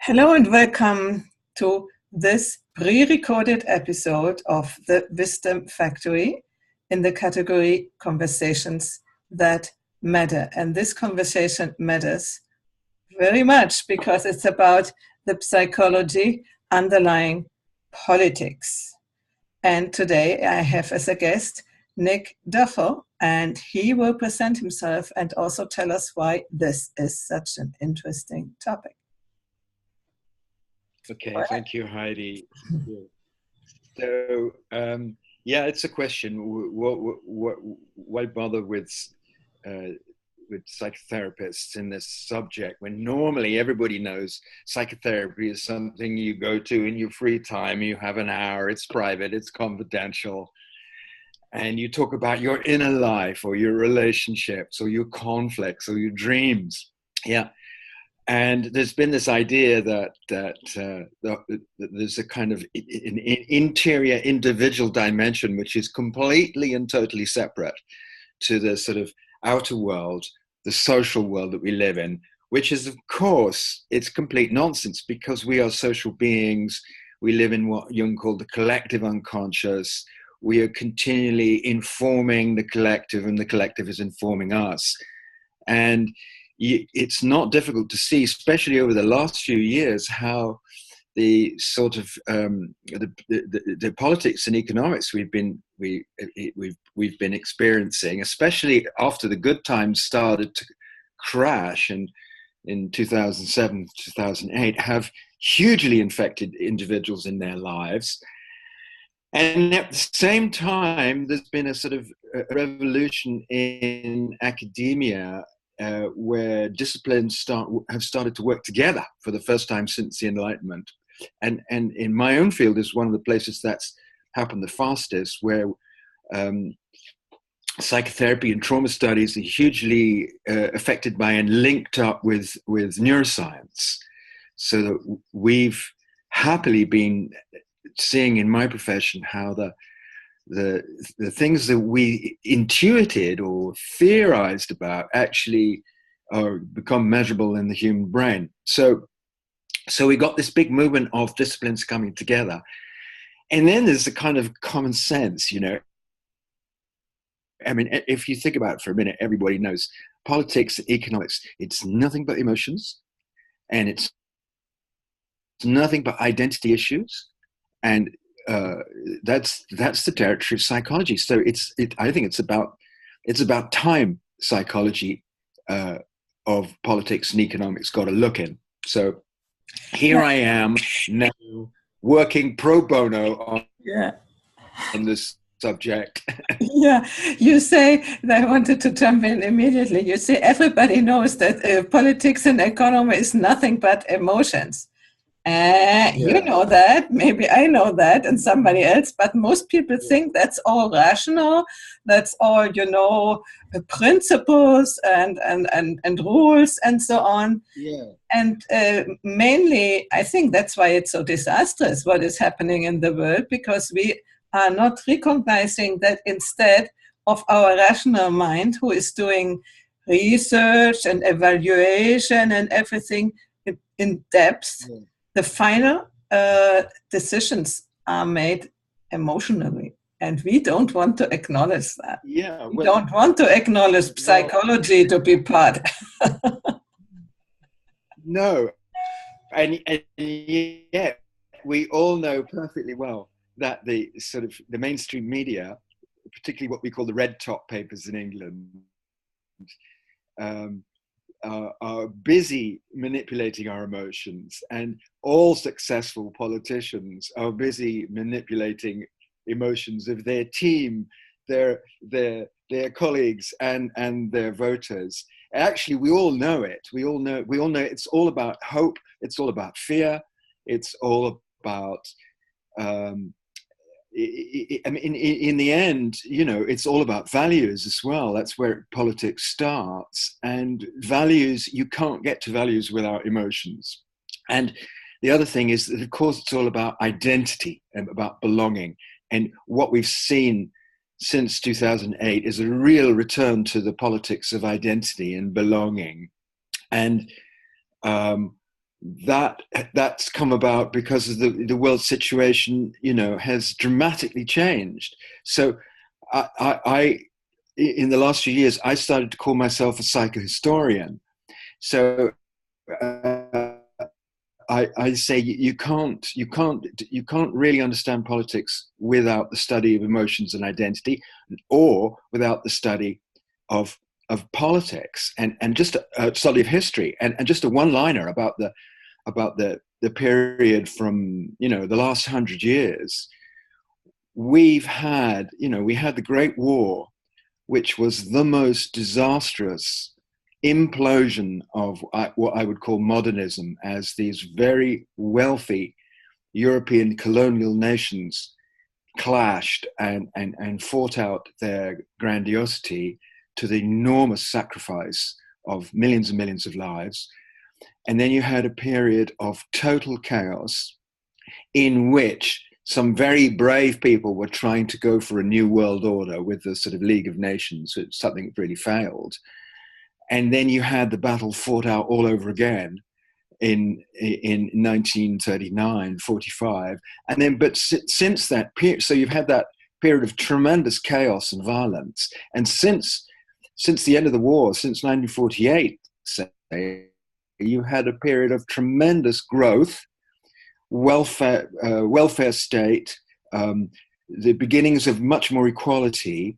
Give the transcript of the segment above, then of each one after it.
Hello and welcome to this pre-recorded episode of the Wisdom Factory in the category Conversations That Matter. And this conversation matters very much because it's about the psychology underlying politics. And today I have as a guest Nick Duffell, and he will present himself and also tell us why this is such an interesting topic. Okay, thank you, Heidi. So, it's a question. Why bother with psychotherapists in this subject when normally everybody knows psychotherapy is something you go to in your free time? You have an hour. It's private. It's confidential, and you talk about your inner life or your relationships or your conflicts or your dreams. Yeah. And there's been this idea that there's a kind of an interior individual dimension which is completely and totally separate to the sort of outer world, the social world that we live in, which is, of course, it's complete nonsense because we are social beings. We live in what Jung called the collective unconscious. We are continually informing the collective, and the collective is informing us. And it's not difficult to see, especially over the last few years, how the sort of the politics and economics we've been experiencing, especially after the good times started to crash in 2007, 2008, have hugely infected individuals in their lives. And at the same time, there's been a sort of a revolution in academia where disciplines have started to work together for the first time since the Enlightenment. And in my own field is one of the places that's happened the fastest, where psychotherapy and trauma studies are hugely affected by and linked up with neuroscience. So that we've happily been seeing in my profession how the things that we intuited or theorized about actually become measurable in the human brain. So we got this big movement of disciplines coming together. And then there's a kind of common sense, you know. I mean, if you think about it for a minute, everybody knows politics, economics, it's nothing but emotions, and it's nothing but identity issues. And that's the territory of psychology. So I think it's about time psychology of politics and economics got to look in. So here I am now working pro bono on this subject. Yeah, you say, I wanted to jump in immediately. You say everybody knows that politics and economy is nothing but emotions. You know that, maybe I know that, and somebody else, but most people think that's all rational, that's all, principles and rules and so on. Yeah. And mainly, I think that's why it's so disastrous what is happening in the world, because we are not recognizing that instead of our rational mind, who is doing research and evaluation and everything in depth, the final decisions are made emotionally, and we don't want to acknowledge that. Yeah, we don't want to acknowledge psychology to be part. No, and yet we all know perfectly well that the mainstream media, particularly what we call the red top papers in England, are busy manipulating our emotions, and all successful politicians are busy manipulating emotions of their team, their colleagues, and their voters. Actually, we all know it. We all know it's all about hope. It's all about fear. It's all about in the end, it's all about values as well. That's where politics starts. And values, you can't get to values without emotions. And the other thing is that, of course, it's all about identity and about belonging. And what we've seen since 2008 is a real return to the politics of identity and belonging. And that's come about because of the world situation, has dramatically changed. So I in the last few years, I started to call myself a psychohistorian. So I say you can't really understand politics without the study of emotions and identity, or without the study of politics and just a study of history, and just a one-liner about the period from the last 100 years. We had the Great War, which was the most disastrous implosion of what I would call modernism, as these very wealthy European colonial nations clashed and fought out their grandiosity to the enormous sacrifice of millions and millions of lives. And then you had a period of total chaos in which some very brave people were trying to go for a new world order with the sort of League of Nations, something that really failed. And then you had the battle fought out all over again in 1939, 45. And then, but since that period, so you've had that period of tremendous chaos and violence. And since the end of the war, since 1948, say, you had a period of tremendous growth, welfare state, the beginnings of much more equality,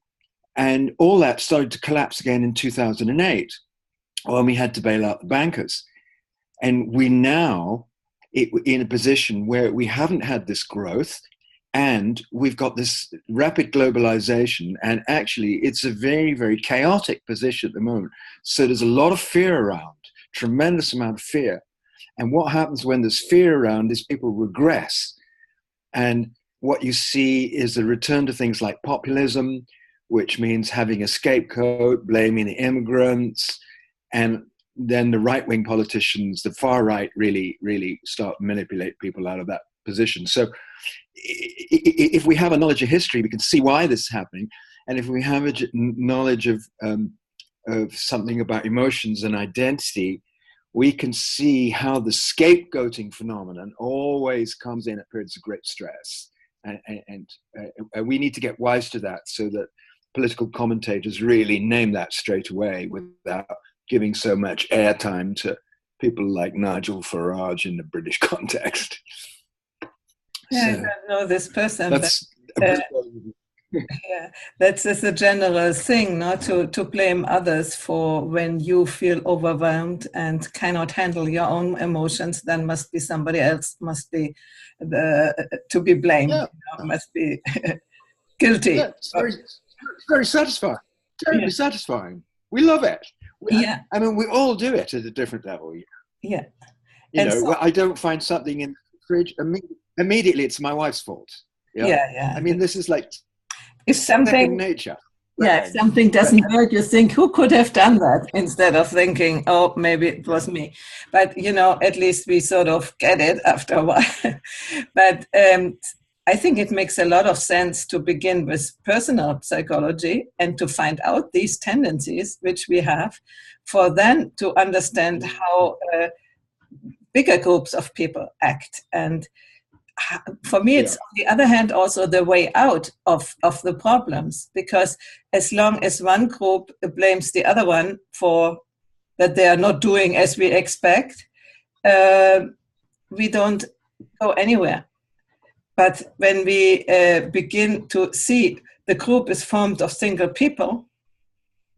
and all that started to collapse again in 2008 when we had to bail out the bankers. And we now in a position where we haven't had this growth, and we've got this rapid globalization, and actually it's a very, very chaotic position at the moment. So there's a lot of fear around, tremendous amount of fear. And what happens when there's fear around is people regress. And what you see is a return to things like populism, which means having a scapegoat, blaming the immigrants, and then the right-wing politicians, the far right, really, really start to manipulate people out of that position. So if we have a knowledge of history, we can see why this is happening. And if we have a knowledge of something about emotions and identity, we can see how the scapegoating phenomenon always comes in at periods of great stress. And we need to get wise to that, so that political commentators really name that straight away without giving so much airtime to people like Nigel Farage in the British context. Yeah, So, I don't know this person. That's yeah, that's just a general thing, not to blame others for when you feel overwhelmed and cannot handle your own emotions. Then must be somebody else must be to be blamed. Yeah. Must be guilty. Yeah, it's very satisfying. Terribly satisfying. We love it. Yeah. I mean, we all do it at a different level. Yeah. I don't find something in the fridge, immediately it's my wife's fault. Yeah. I mean, this is like if something nature. Yeah, if something doesn't work, you think, who could have done that, instead of thinking, oh, maybe it was me. But, at least we sort of get it after a while. But I think it makes a lot of sense to begin with personal psychology and to find out these tendencies which we have, for then to understand how bigger groups of people act. And for me, it's on the other hand also the way out of the problems, because as long as one group blames the other one for that they are not doing as we expect, we don't go anywhere. But when we begin to see the group is formed of single people,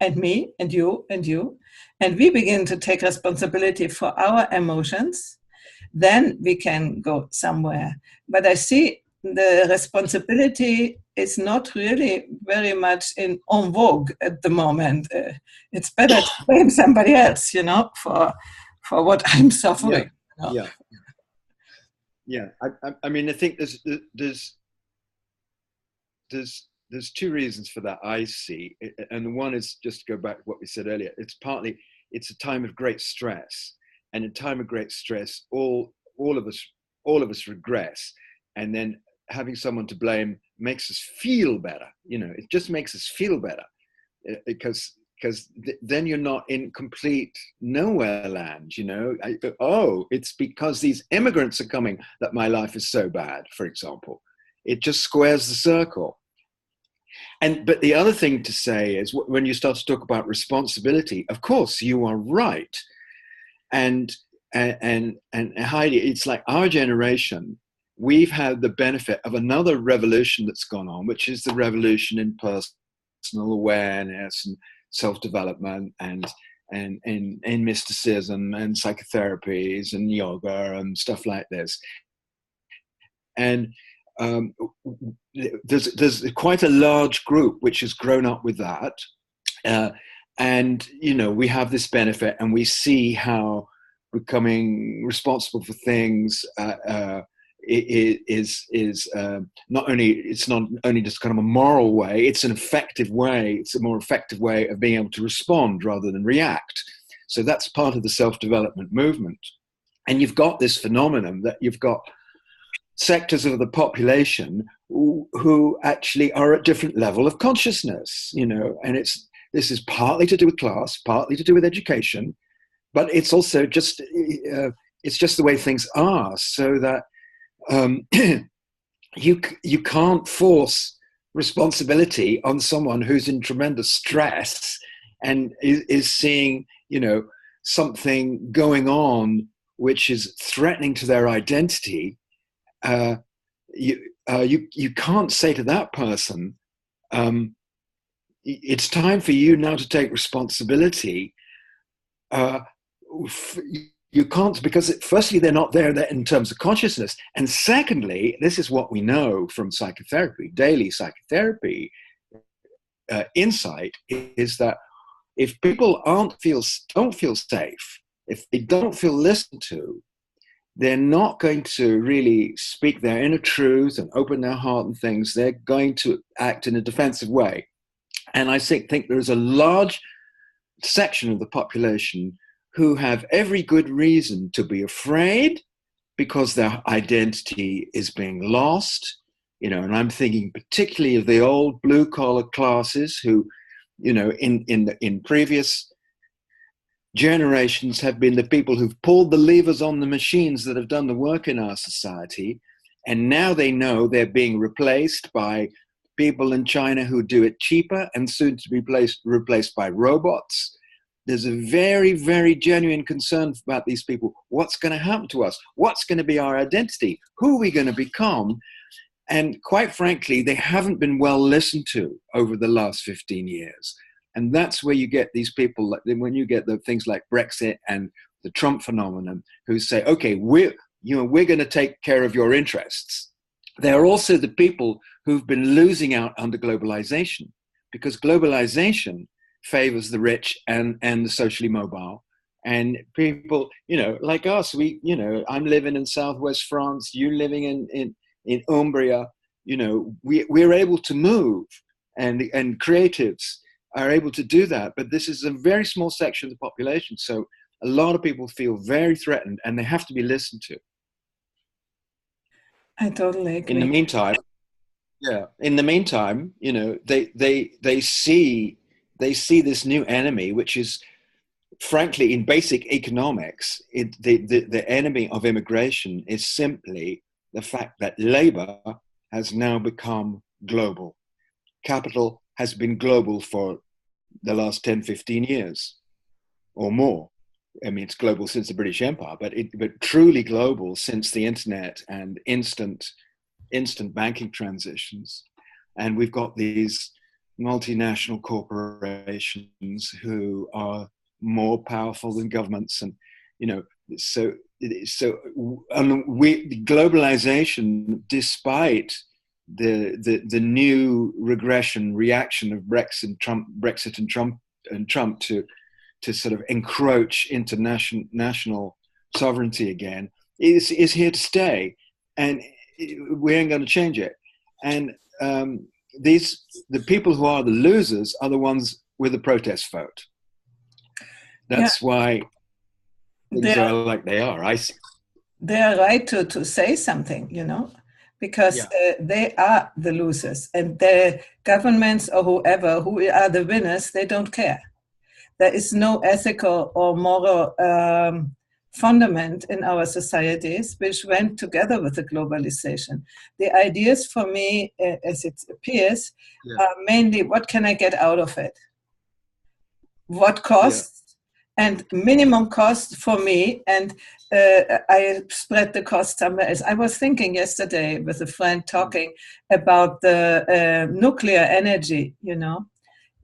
and me and you, and we begin to take responsibility for our emotions, then we can go somewhere. But I see the responsibility is not really very much en vogue at the moment. It's better to blame somebody else, for what I'm suffering. Yeah. I mean, I think there's two reasons for that I see, and one is just to go back to what we said earlier. It's a time of great stress. And in time of great stress, all of us regress, and then having someone to blame makes us feel better. It just makes us feel better, because because then you're not in complete nowhere land, it's because these immigrants are coming that my life is so bad, for example. It just squares the circle. But the other thing to say is when you start to talk about responsibility, of course, you are right. And Heidi, it's like our generation, we've had the benefit of another revolution that's gone on, which is the revolution in personal awareness and self-development and mysticism and psychotherapies and yoga and stuff like this. And there's quite a large group which has grown up with that. And, we have this benefit, and we see how becoming responsible for things is not only just kind of a moral way, it's an effective way. It's a more effective way of being able to respond rather than react. So that's part of the self-development movement. And you've got this phenomenon that you've got sectors of the population who actually are at different level of consciousness, and this is partly to do with class, partly to do with education, but it's also just it's just the way things are. So that you can't force responsibility on someone who's in tremendous stress and is seeing, something going on which is threatening to their identity. You can't say to that person, it's time for you now to take responsibility. You can't, because firstly, they're not there in terms of consciousness. And secondly, this is what we know from psychotherapy, daily psychotherapy insight, is that if people don't feel safe, if they don't feel listened to, they're not going to really speak their inner truth and open their heart and things. They're going to act in a defensive way. And I think there's a large section of the population who have every good reason to be afraid because their identity is being lost. And I'm thinking particularly of the old blue-collar classes who, in previous generations have been the people who've pulled the levers on the machines that have done the work in our society. And now they know they're being replaced by people in China who do it cheaper and soon to be replaced by robots. There's a very, very genuine concern about these people. What's going to happen to us? What's going to be our identity? Who are we going to become? And quite frankly, they haven't been well listened to over the last 15 years. And that's where you get these people, when you get the things like Brexit and the Trump phenomenon, who say, okay, we're going to take care of your interests. They're also the people who've been losing out under globalization, because globalization favors the rich and the socially mobile. And people, like us, I'm living in Southwest France, you living in Umbria, we're able to move, and creatives are able to do that. But this is a very small section of the population. So a lot of people feel very threatened, and they have to be listened to. I totally agree. In the meantime, they see this new enemy, which is, frankly, in basic economics, the enemy of immigration is simply the fact that labor has now become global. Capital has been global for the last 10, 15 years or more. I mean, it's global since the British Empire, but truly global since the internet and instant banking transitions. And we've got these multinational corporations who are more powerful than governments, and globalization, despite the new reaction of Brexit and Trump to sort of encroach into national sovereignty again, is here to stay, and we ain't going to change it. And the people who are the losers are the ones with the protest vote. That's why things are like they are. They are right to say something, because they are the losers, and the governments or whoever who are the winners, they don't care. there is no ethical or moral fundament in our societies which went together with the globalization. The ideas for me, as it appears, are mainly what can I get out of it? What costs? And minimum cost for me, and I spread the cost somewhere else. I was thinking yesterday with a friend talking about the nuclear energy, you know.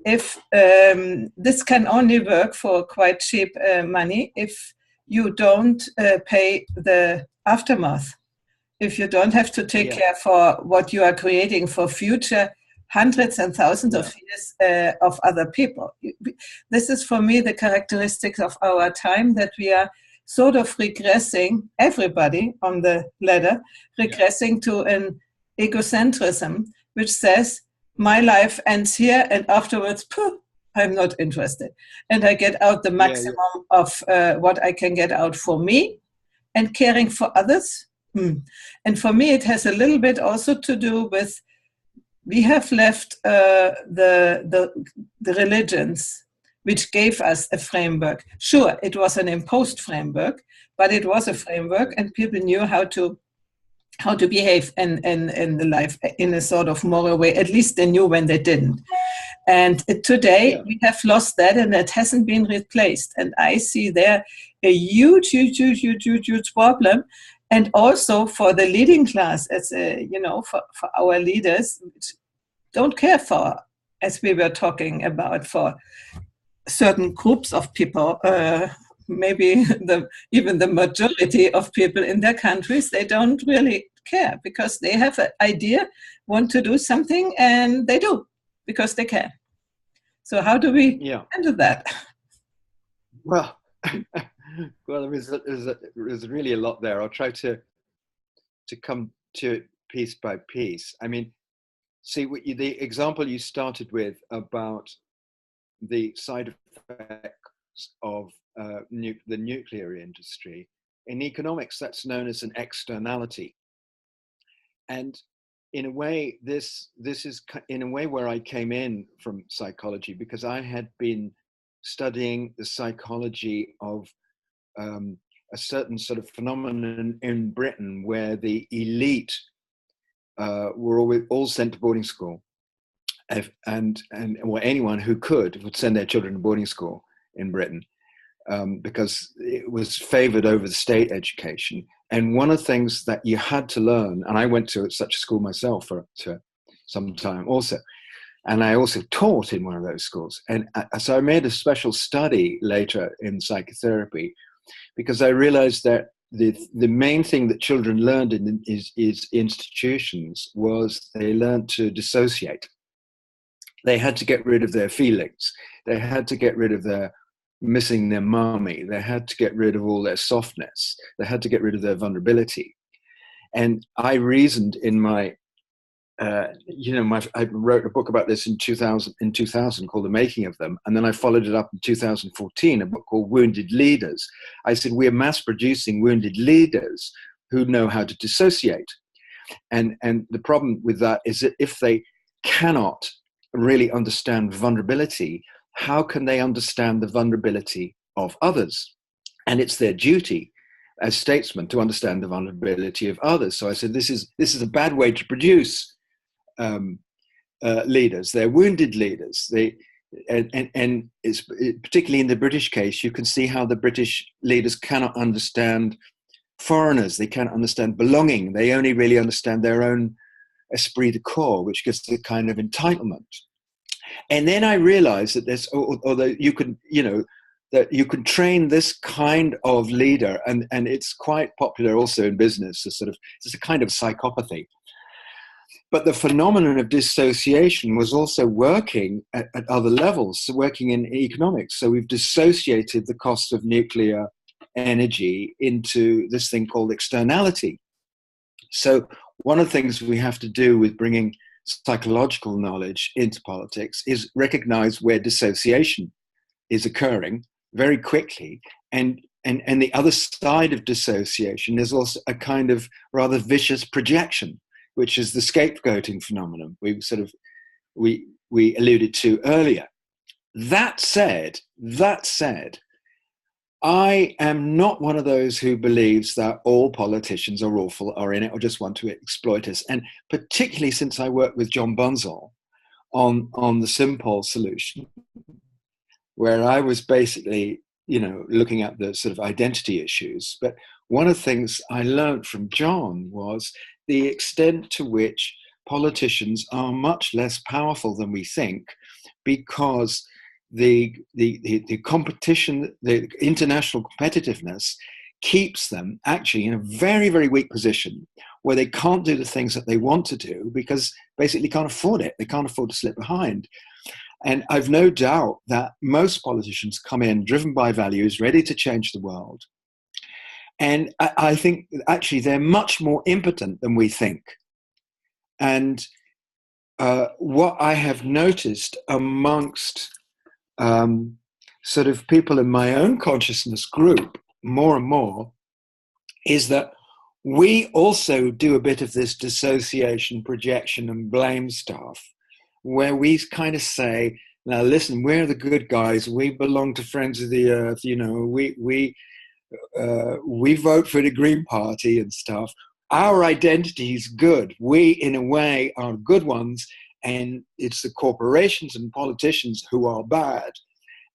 If this can only work for quite cheap money if you don't pay the aftermath, if you don't have to take care for what you are creating for future hundreds and thousands of years of other people. This is for me the characteristics of our time, that we are sort of regressing, everybody on the ladder, regressing to an egocentrism, which says, my life ends here and afterwards, poof, I'm not interested. And I get out the maximum of what I can get out for me, and caring for others. And for me, it has a little bit also to do with, we have left the religions, which gave us a framework. Sure, it was an imposed framework, but it was a framework, and people knew how to behave in the life in a sort of moral way. At least they knew when they didn't. And today we have lost that, and it hasn't been replaced. And I see there a huge problem. And also for the leading class, as for our leaders, don't care for, as we were talking about, for certain groups of people, maybe even the majority of people in their countries, they don't really care, because they have an idea, want to do something, and they do because they can. So how do we handle that? Well, there's really a lot there. I'll try to come to it piece by piece. I mean, see, the example you started with about the side effects of the nuclear industry. In economics, that's known as an externality. And in a way, this is in a way where I came in from psychology, because I had been studying the psychology of a certain sort of phenomenon in Britain where the elite were all sent to boarding school. And anyone who could would send their children to boarding school in Britain, because it was favored over the state education. And one of the things that you had to learn, and I went to such a school myself for some time also, and I also taught in one of those schools. And so I made a special study later in psychotherapy, because I realized that the main thing that children learned in is institutions was they learned to dissociate. They had to get rid of their feelings. They had to get rid of their missing their mommy. They had to get rid of all their softness. They had to get rid of their vulnerability. And I reasoned in my, I wrote a book about this in 2000 called The Making of Them. And then I followed it up in 2014, a book called Wounded Leaders. I said, we are mass producing wounded leaders who know how to dissociate. And the problem with that is that if they cannot really understand vulnerability, how can they understand the vulnerability of others? And it's their duty as statesmen to understand the vulnerability of others. So I said, this is a bad way to produce leaders. They're wounded leaders. And it's particularly in the British case, you can see how the British leaders cannot understand foreigners. They cannot understand belonging. They only really understand their own esprit de corps, which gives a kind of entitlement. And then I realized that there's, although you can, that you can train this kind of leader, and it's quite popular also in business, it's a kind of psychopathy. But the phenomenon of dissociation was also working at other levels, working in economics. So we've dissociated the cost of nuclear energy into this thing called externality. So one of the things we have to do with bringing psychological knowledge into politics is recognize where dissociation is occurring very quickly. And the other side of dissociation is also a kind of rather vicious projection, which is the scapegoating phenomenon we alluded to earlier. That said, I am not one of those who believes that all politicians are awful, are in it, or just want to exploit us. And particularly since I worked with John Bunzl on the Simpol Solution, where I was basically, looking at the sort of identity issues. But one of the things I learned from John was the extent to which politicians are much less powerful than we think, because the competition, the international competitiveness keeps them actually in a very, very weak position where they can't do the things that they want to do because basically can't afford it. They can't afford to slip behind. And I've no doubt that most politicians come in driven by values, ready to change the world. And I think actually they're much more impotent than we think. And what I have noticed amongst sort of people in my own consciousness group more and more is that we also do a bit of this dissociation, projection, and blame stuff, where we kind of say, now listen, we're the good guys, we belong to Friends of the Earth, we vote for the Green Party and stuff. Our identity is good. We, in a way, are good ones, and it's the corporations and politicians who are bad,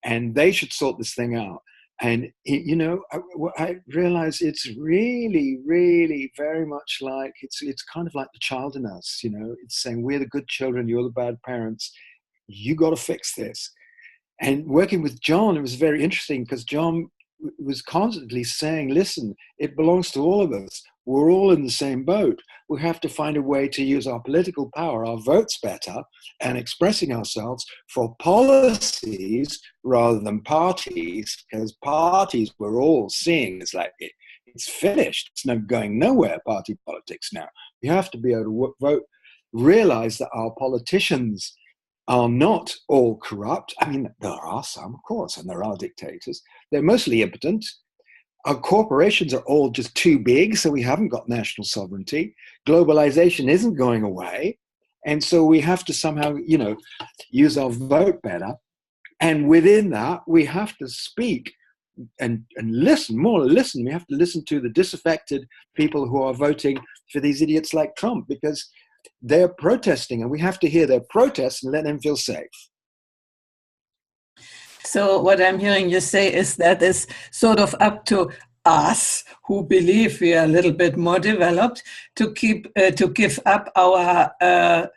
and they should sort this thing out. And, I realize it's really, really very much like, it's kind of like the child in us, it's saying, we're the good children, you're the bad parents, you got to fix this. And working with John, it was very interesting because John was constantly saying, listen, it belongs to all of us. We're all in the same boat. We have to find a way to use our political power, our votes better, and expressing ourselves for policies rather than parties, because parties we're all seeing is like, it's finished. It's no going nowhere, party politics now. We have to be able to vote, realize that our politicians are not all corrupt. I mean, there are some, of course, and there are dictators. They're mostly impotent. Our corporations are all just too big, so we haven't got national sovereignty. Globalization isn't going away. And so we have to somehow, use our vote better. And within that, we have to speak and listen. We have to listen to the disaffected people who are voting for these idiots like Trump, because they're protesting, and we have to hear their protests and let them feel safe. So what I'm hearing you say is that it's sort of up to us who believe we are a little bit more developed to give up our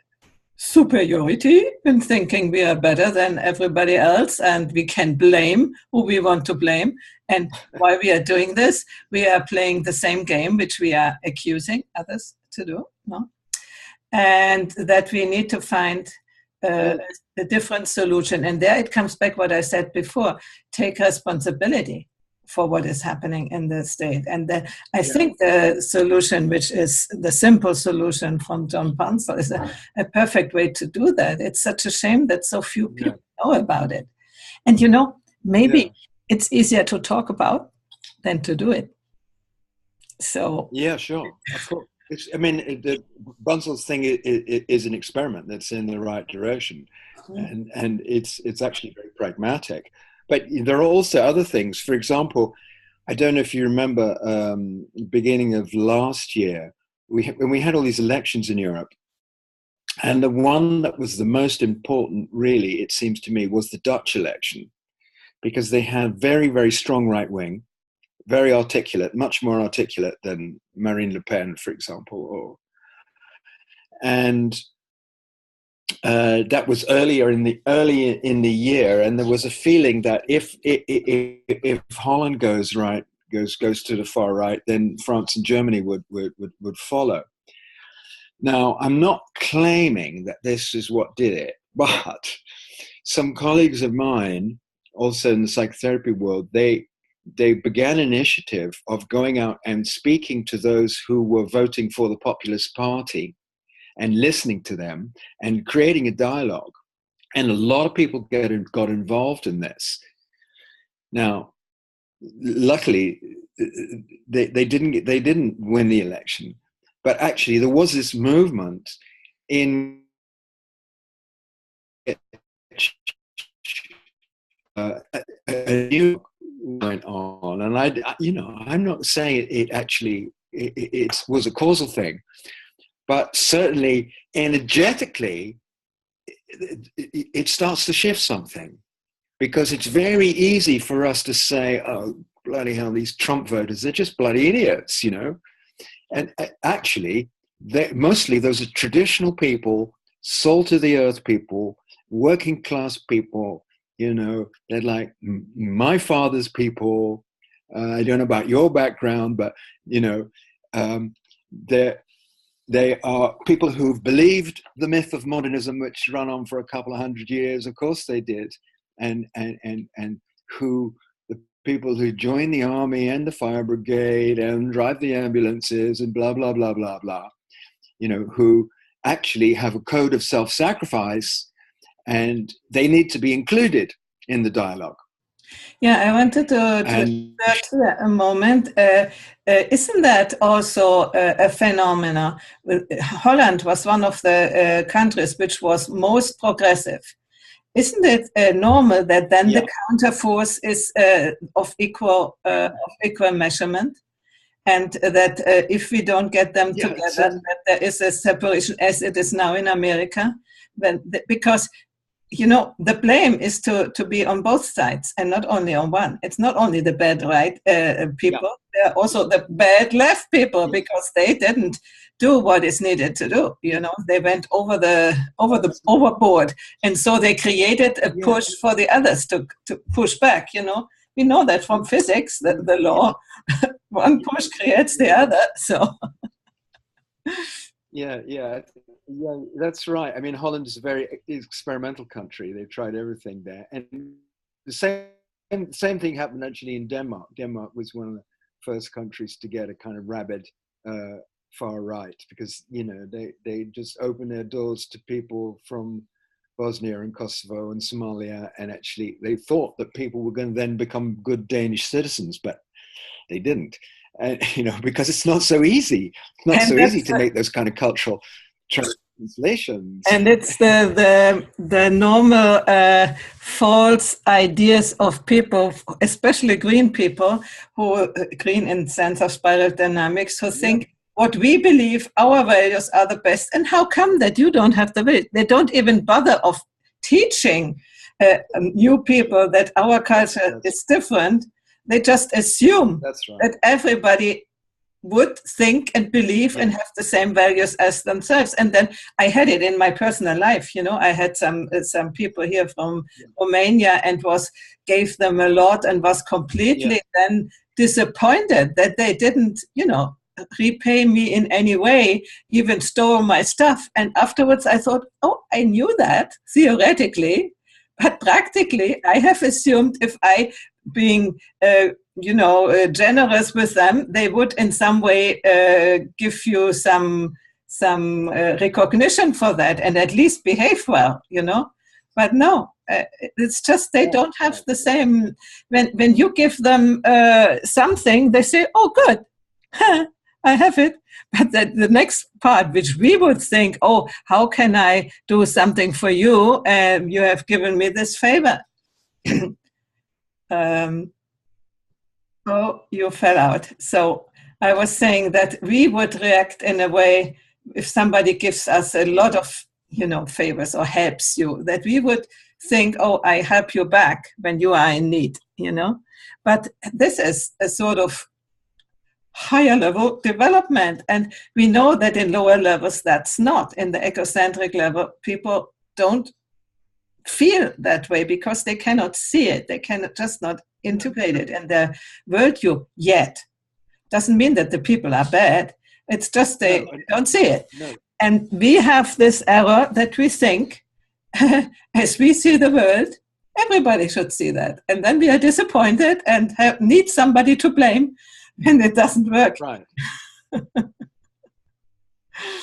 superiority in thinking we are better than everybody else, and we can blame who we want to blame. And why we are doing this, we are playing the same game which we are accusing others to do, no? And that we need to find a different solution. And there it comes back what I said before, take responsibility for what is happening in the state. And I think the solution, which is the Simpol Solution from John Bunzl, is a perfect way to do that. It's such a shame that so few people know about it. And maybe it's easier to talk about than to do it. So yeah, sure, of course. The Bunzl's thing is an experiment that's in the right direction, and it's actually very pragmatic. But there are also other things. For example, I don't know if you remember, beginning of last year, when we had all these elections in Europe, and the one that was the most important, really, it seems to me, was the Dutch election, because they had very, very strong right wing, very articulate, much more articulate than Marine Le Pen, for example. And that was early in the year, and there was a feeling that if Holland goes to the far right, then France and Germany would follow. Now, I'm not claiming that this is what did it, but some colleagues of mine, also in the psychotherapy world, they began an initiative of going out and speaking to those who were voting for the Populist Party and listening to them and creating a dialogue. And a lot of people got involved in this. Now, luckily, they didn't win the election, but actually there was this movement in a new went on, and I'm not saying it actually it was a causal thing, but certainly energetically it starts to shift something, because it's very easy for us to say, oh, bloody hell, these Trump voters, they're just bloody idiots, and actually mostly those are traditional people, salt of the earth people, working class people. They're like my father's people. I don't know about your background, but they are people who've believed the myth of modernism, which ran on for a couple of hundred years. Of course they did, and who the people who join the army and the fire brigade and drive the ambulances and blah blah blah blah blah. Who actually have a code of self-sacrifice, and they need to be included in the dialogue. Yeah, I wanted to that a moment. Isn't that also a phenomena? Holland was one of the countries which was most progressive. Isn't it normal that then the counterforce is of equal measurement? And that if we don't get them together, that there is a separation, as it is now in America, because the blame is to be on both sides and not only on one. It's not only the bad right people; there are also the bad left people, because they didn't do what is needed to do. They went overboard, and so they created a push for the others to push back. We know that from physics, the law, one push creates the other. So, yeah, that's right. I mean, Holland is a very experimental country. They've tried everything there, and the same thing happened actually in Denmark. Denmark was one of the first countries to get a kind of rabid far right, because they just opened their doors to people from Bosnia and Kosovo and Somalia, and actually they thought that people were going to then become good Danish citizens, but they didn't. And because it's not so easy. It's not so easy to make those kind of cultural translations. And it's the normal false ideas of people, especially green people, who green in sense of spiral dynamics, who think what we believe, our values are the best. And how come that you don't have the will? They don't even bother of teaching new people that our culture is different. They just assume that everybody would think and believe and have the same values as themselves. And then I had it in my personal life. I had some people here from Romania and gave them a lot and was completely then disappointed that they didn't, repay me in any way, even stole my stuff. And afterwards I thought, I knew that theoretically, but practically I have assumed if I being generous with them, they would in some way give you some recognition for that and at least behave well, But no, it's just they don't have the same. When you give them something, they say, "Oh, good, I have it." But the next part, which we would think, "Oh, how can I do something for you? You have given me this favor." You fell out. So I was saying that we would react in a way, if somebody gives us a lot of, favors or helps you, that we would think, "Oh, I help you back when you are in need," But this is a sort of higher level development. And we know that in lower levels, that's not. In the egocentric level, people don't feel that way because they cannot see it. They cannot just not integrate it in their worldview yet. Doesn't mean that the people are bad. It's just they don't see it. No. And we have this error that we think, as we see the world, everybody should see that. And then we are disappointed and need somebody to blame, and it doesn't work. Right.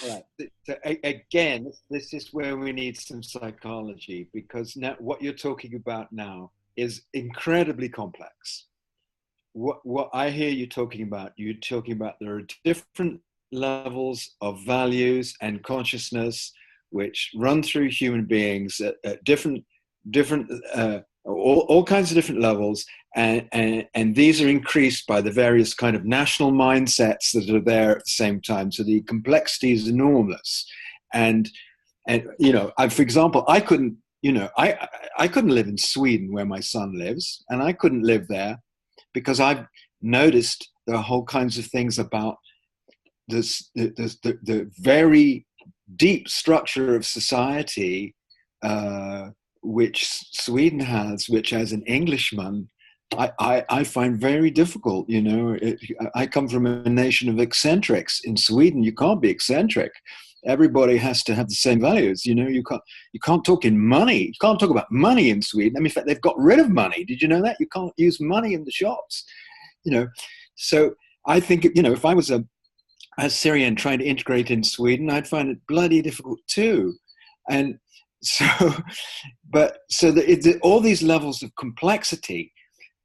Right. So again, this is where we need some psychology, because now what you're talking about now is incredibly complex. What I hear you're talking about there are different levels of values and consciousness which run through human beings at different all kinds of different levels, and these are increased by the various kind of national mindsets that are there at the same time. So the complexity is enormous, and for example, I couldn't I couldn't live in Sweden where my son lives, and I couldn't live there because I've noticed there are whole kinds of things about the very deep structure of society which Sweden has, which as an Englishman I find very difficult. I come from a nation of eccentrics. In Sweden, you can't be eccentric. Everybody has to have the same values. You can't talk in money. You can't talk about money in Sweden. I mean, in fact, they've got rid of money. Did you know that? You can't use money in the shops. So I think if I was a Syrian trying to integrate in Sweden, I'd find it bloody difficult too. And so, all these levels of complexity,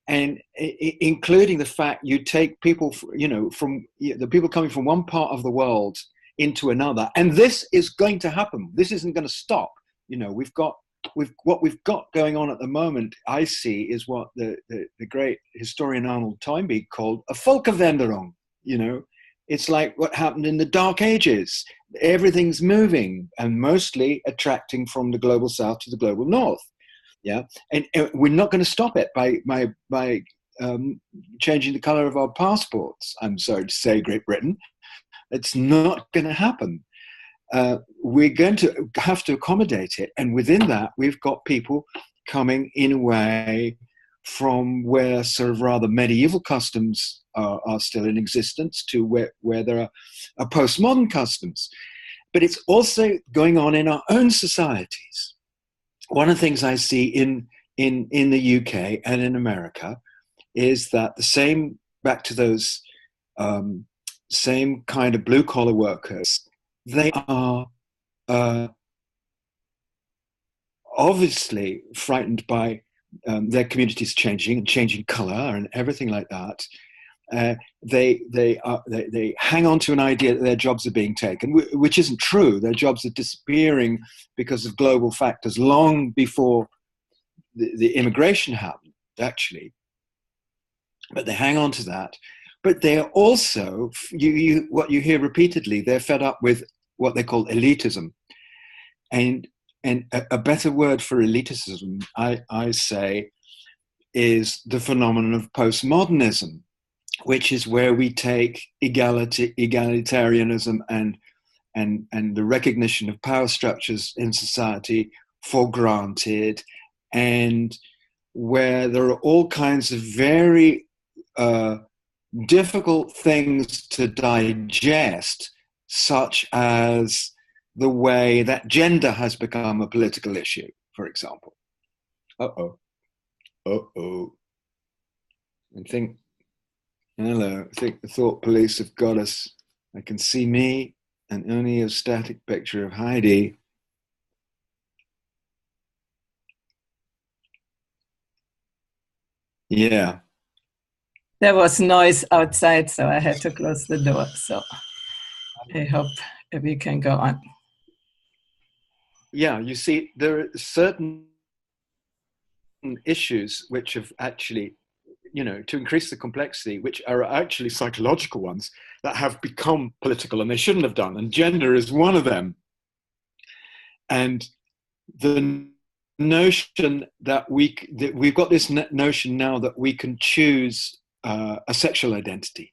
and including the fact you take people, from the people coming from one part of the world into another, and this is going to happen. This isn't going to stop. What we've got going on at the moment, I see, is what the great historian Arnold Toynbee called a Völkerwanderung. It's like what happened in the Dark Ages. Everything's moving and mostly attracting from the global south to the global north. Yeah, and we're not going to stop it by changing the color of our passports. I'm sorry to say, Great Britain, it's not going to happen. We're going to have to accommodate it, and within that, we've got people coming in a way from where sort of rather medieval customs are still in existence to where there are postmodern customs. But it's also going on in our own societies. One of the things I see in the UK and in America is that back to those same kind of blue collar workers, they are obviously frightened by their communities changing color and everything like that. They hang on to an idea that their jobs are being taken, which isn't true. Their jobs are disappearing because of global factors long before the immigration happened, actually. But they hang on to that. But they are also, what you hear repeatedly, they're fed up with what they call elitism. And a better word for elitism, I say, is the phenomenon of postmodernism, which is where we take egalitarianism and the recognition of power structures in society for granted, and where there are all kinds of very difficult things to digest, such as the way that gender has become a political issue, for example. I think the thought police have got us. I can see me and only a static picture of Heidi. Yeah. There was noise outside, so I had to close the door. So I hope we can go on. Yeah, you see, there are certain issues which have actually, to increase the complexity, which are actually psychological ones that have become political and they shouldn't have done. And gender is one of them. And the notion that we've got this notion now that we can choose a sexual identity.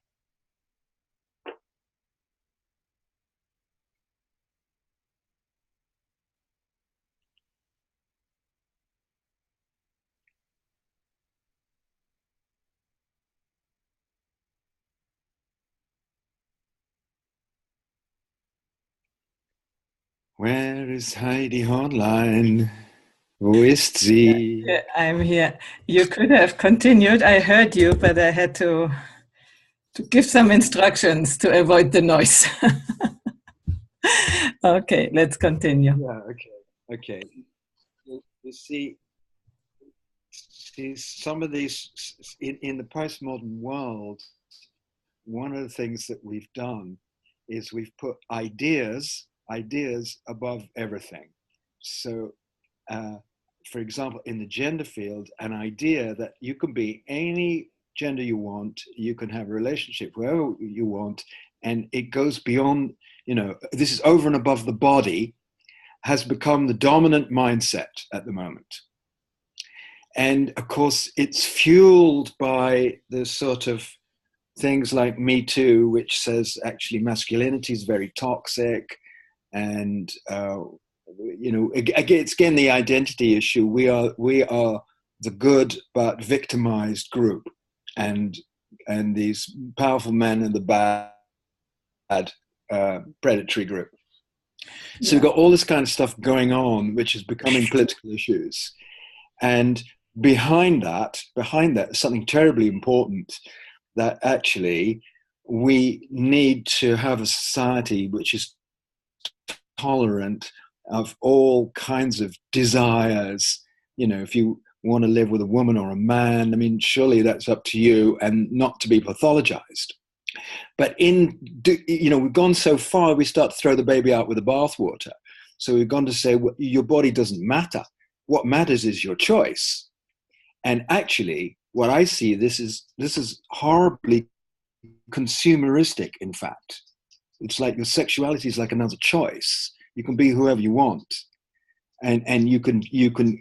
Where is Heidi Hornlein? Wo ist sie? Yeah, I'm here. You could have continued. I heard you, but I had to give some instructions to avoid the noise. Okay, let's continue. Yeah, okay. You see some of these in the postmodern world, one of the things that we've done is we've put ideas above everything. So for example, in the gender field, an idea that you can be any gender you want, you can have a relationship wherever you want, and it goes beyond, this is over and above the body, has become the dominant mindset at the moment. And of course, it's fueled by the sort of things like Me Too, which says actually masculinity is very toxic. And, it's again the identity issue. We are the good but victimized group. And these powerful men are the bad predatory group. So we've got all this kind of stuff going on, which is becoming political issues. And behind that, something terribly important, that actually we need to have a society which is tolerant of all kinds of desires. If you want to live with a woman or a man, I mean, surely that's up to you, and not to be pathologized. But we've gone so far, we start to throw the baby out with the bathwater. So we've gone to say, well, your body doesn't matter. What matters is your choice. And actually, what I see, this is horribly consumeristic, in fact. It's like your sexuality is like another choice. You can be whoever you want. And you can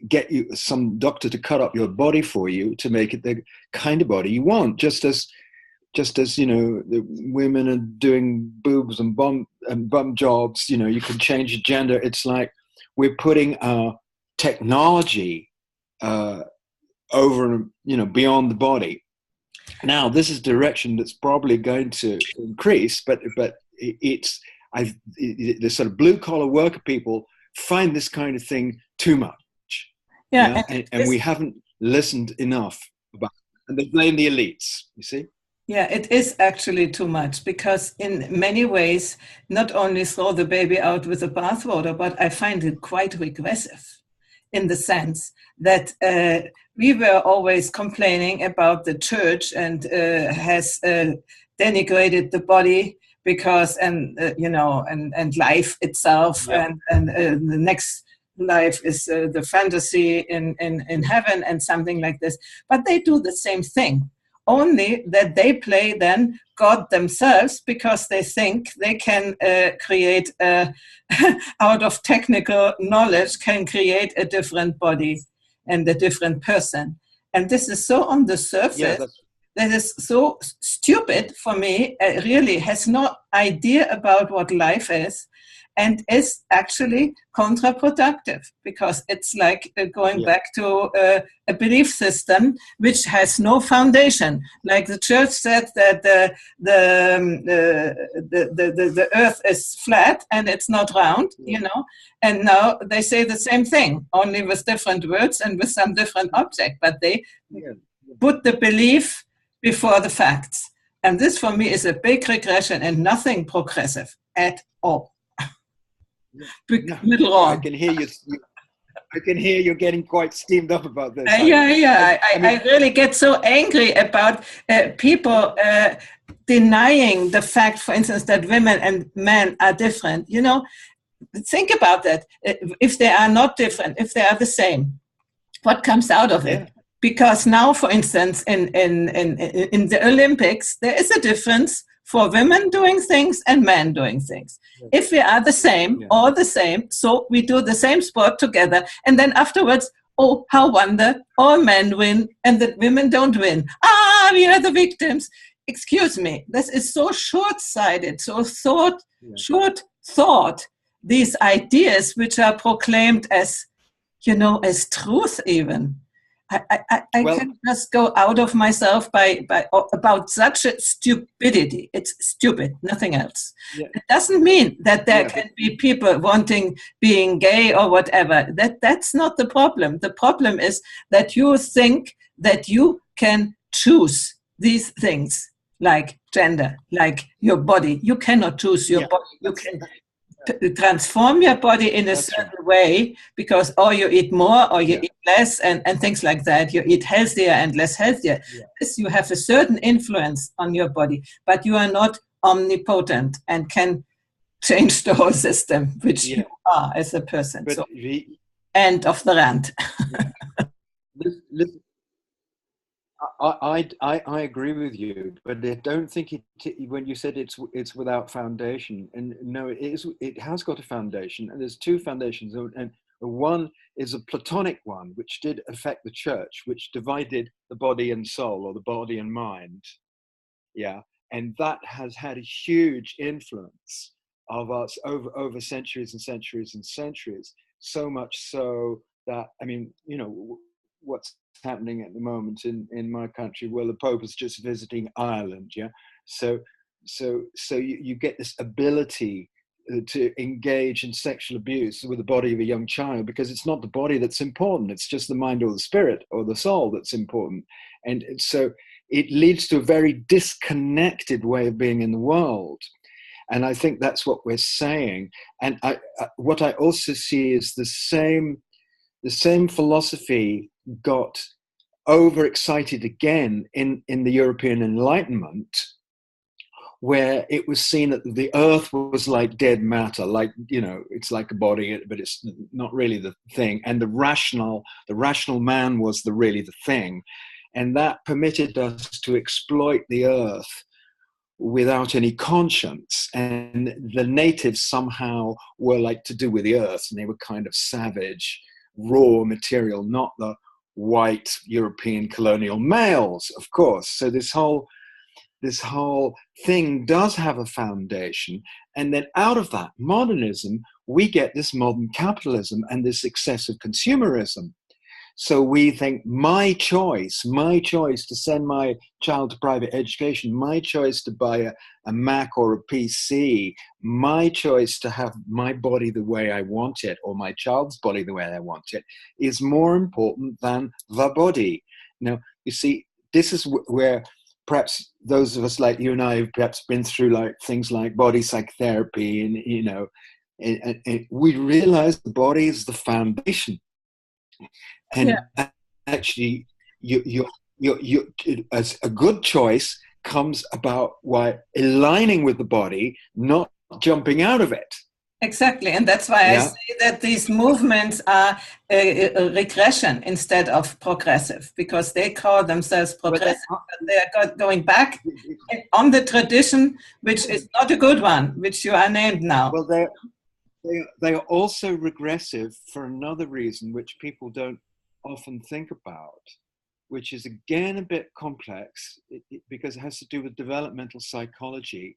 get some doctor to cut up your body for you to make it the kind of body you want, just as the women are doing boobs and bum jobs, you can change your gender. It's like we're putting our technology over, beyond the body. Now, this is direction that's probably going to increase, but the sort of blue collar worker people find this kind of thing too much. Yeah, and we haven't listened enough about it. And they blame the elites, you see? Yeah, it is actually too much, because in many ways, not only throw the baby out with the bathwater, but I find it quite regressive, in the sense that we were always complaining about the church and has denigrated the body because, and life itself, and the next life is the fantasy in heaven and something like this. But they do the same thing, only that they play then God themselves, because they think they can create, out of technical knowledge, can create a different body and a different person. And this is so on the surface, that is so stupid for me. It really has no idea about what life is, and is actually counterproductive, because it's like going back to a belief system which has no foundation. Like the church said that the earth is flat and it's not round, and now they say the same thing, only with different words and with some different object, but they put the belief before the facts. And this for me is a big regression and nothing progressive at all. Middle wrong. I can hear you. I can hear you're getting quite steamed up about this. I really get so angry about people denying the fact, for instance, that women and men are different. Think about that. If they are not different, if they are the same, what comes out of it? Because now, for instance, in the Olympics, there is a difference for women doing things and men doing things. If we are the same, all the same, so we do the same sport together, and then afterwards, oh, how wonder, all men win and the women don't win. We are the victims. Excuse me, this is so short-sighted, so short thought, these ideas which are proclaimed as, as truth even. I can just go out of myself by about such a stupidity. It's stupid, nothing else. It doesn't mean that there can be people being gay or whatever. That's not the problem. The problem is that you think that you can choose these things, like gender, like your body. You cannot choose your body. You can transform your body in a certain way, because or you eat more or you eat less and things like that. You eat healthier and less healthier. Yes, you have a certain influence on your body, but you are not omnipotent and can change the whole system, which you are as a person. But End of the rant. Listen, I agree with you, but I don't think when you said it's without foundation, and no, it has got a foundation, and there's two foundations, and one is a Platonic one, which did affect the church, which divided the body and soul, or the body and mind, yeah, and that has had a huge influence of us over centuries and centuries and centuries, so much so that, I mean, you know, what's happening at the moment in my country, well, the Pope is just visiting Ireland, yeah, so you get this ability to engage in sexual abuse with the body of a young child, because it's not the body that's important, it's just the mind or the spirit or the soul that's important. And so it leads to a very disconnected way of being in the world. And I think that's what we're saying. And what I also see is the same philosophy got overexcited again in the European Enlightenment, where it was seen that the earth was like dead matter, like, you know, it's like a body, but it's not really the thing. And the rational man was really the thing. And that permitted us to exploit the earth without any conscience. And the natives somehow were like to do with the earth, and they were kind of savage, raw material, not the white European colonial males, of course. So this whole thing does have a foundation. And then out of that modernism, we get this modern capitalism and this excessive consumerism. So we think my choice to send my child to private education, my choice to buy a Mac or a PC, my choice to have my body the way I want it, or my child's body the way I want it, is more important than the body. Now, you see, this is where perhaps those of us like you and I have perhaps been through like things like body psychotherapy, and, you know, and we realize the body is the foundation. And actually, you as a good choice comes about by aligning with the body, not jumping out of it. Exactly, and that's why I say that these movements are a regression instead of progressive, because they call themselves progressive, but they are going back on the tradition, which is not a good one, which you are named now. Well, they are also regressive for another reason, which people don't often think about, which is again a bit complex, because it has to do with developmental psychology.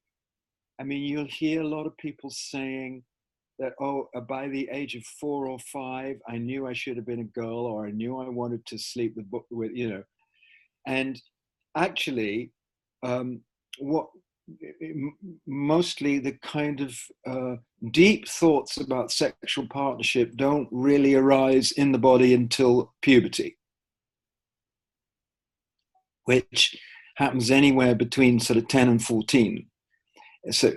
I mean, you'll hear a lot of people saying that, oh, by the age of 4 or 5, I knew I should have been a girl, or I knew I wanted to sleep with you know. And actually, what mostly the kind of deep thoughts about sexual partnership don't really arise in the body until puberty, which happens anywhere between sort of 10 and 14. So,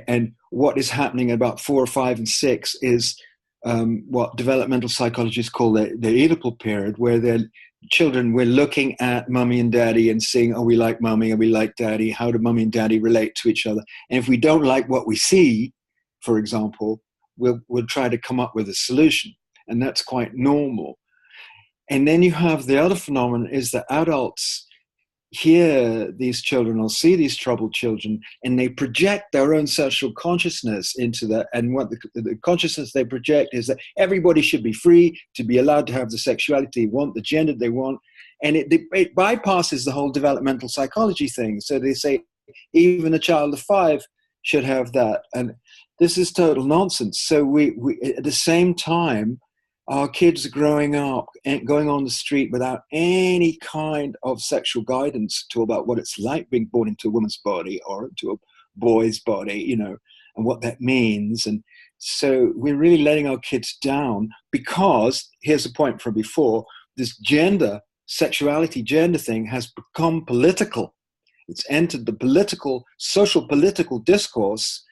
and what is happening about 4 or 5 and 6 is what developmental psychologists call the Oedipal period, where they're children, we're looking at mummy and daddy and seeing, oh, we like mummy and we like daddy. How do mummy and daddy relate to each other? And if we don't like what we see, for example, we'll try to come up with a solution. And that's quite normal. And then you have the other phenomenon is that adults hear these children or see these troubled children, and they project their own sexual consciousness into that. And what the consciousness they project is that everybody should be free to be allowed to have the sexuality they want, the gender they want. And it bypasses the whole developmental psychology thing. So they say even a child of 5 should have that. And this is total nonsense. So we at the same time, our kids are growing up and going on the street without any kind of sexual guidance at all about what it's like being born into a woman's body or into a boy's body, you know, and what that means. And so we're really letting our kids down, because here's the point from before, this sexuality gender thing has become political. It's entered the political, social political discourse,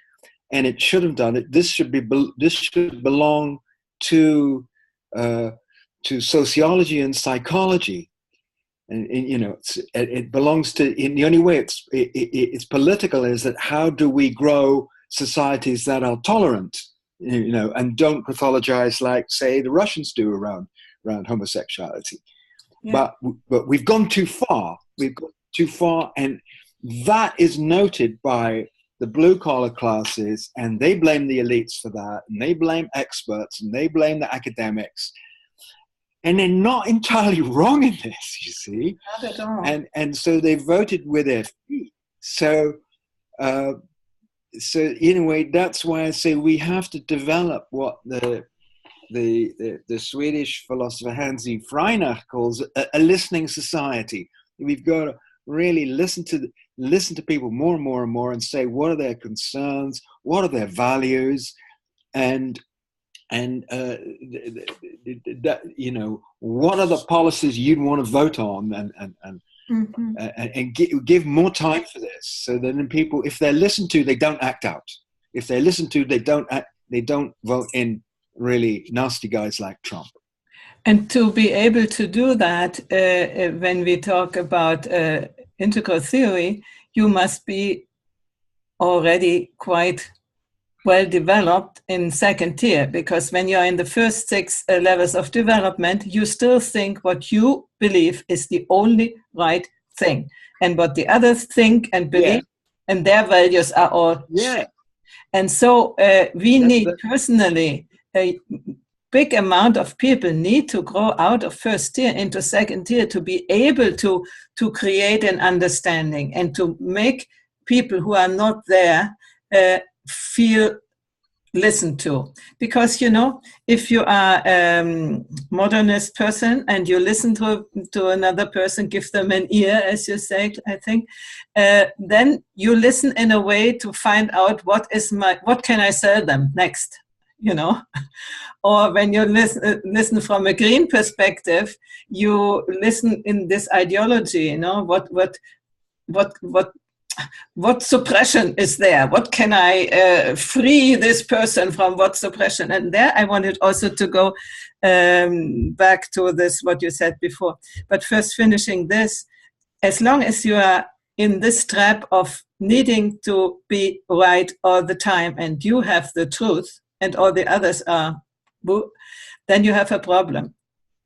and it should have done it. This should belong to sociology and psychology, and you know, it belongs to. In the only way it's political is that how do we grow societies that are tolerant and don't pathologize like, say, the Russians do around homosexuality. Yeah. But we've gone too far. We've gone too far, and that is noted by the blue-collar classes, and they blame the elites for that, and they blame experts, and they blame the academics. And they're not entirely wrong in this, you see. Not at all. And so they voted with their feet. So in a way, that's why I say we have to develop what the Swedish philosopher Hansi Freinach calls a listening society. We've got to really listen to people more and more and more, and say, what are their concerns, what are their values, and that, what are the policies you'd want to vote on, and give more time for this, so that then people, if they're listened to, they don't act out. If they're listened to, they don't vote in really nasty guys like Trump. And to be able to do that, when we talk about integral theory, you must be already quite well developed in second tier, because when you're in the first 6 levels of development, you still think what you believe is the only right thing, and what the others think and believe, and their values are all and so we need personally a big amount of people need to grow out of first tier into second tier to be able to create an understanding and to make people who are not there feel listened to. Because, if you are a modernist person and you listen to another person, give them an ear, as you say, I think, then you listen in a way to find out what can I sell them next, Or when you listen from a green perspective, you listen in this ideology, what suppression is there? What can I free this person from? What suppression? And there I wanted also to go back to this, what you said before. But first, finishing this, as long as you are in this trap of needing to be right all the time, and you have the truth and all the others are boo, then you have a problem.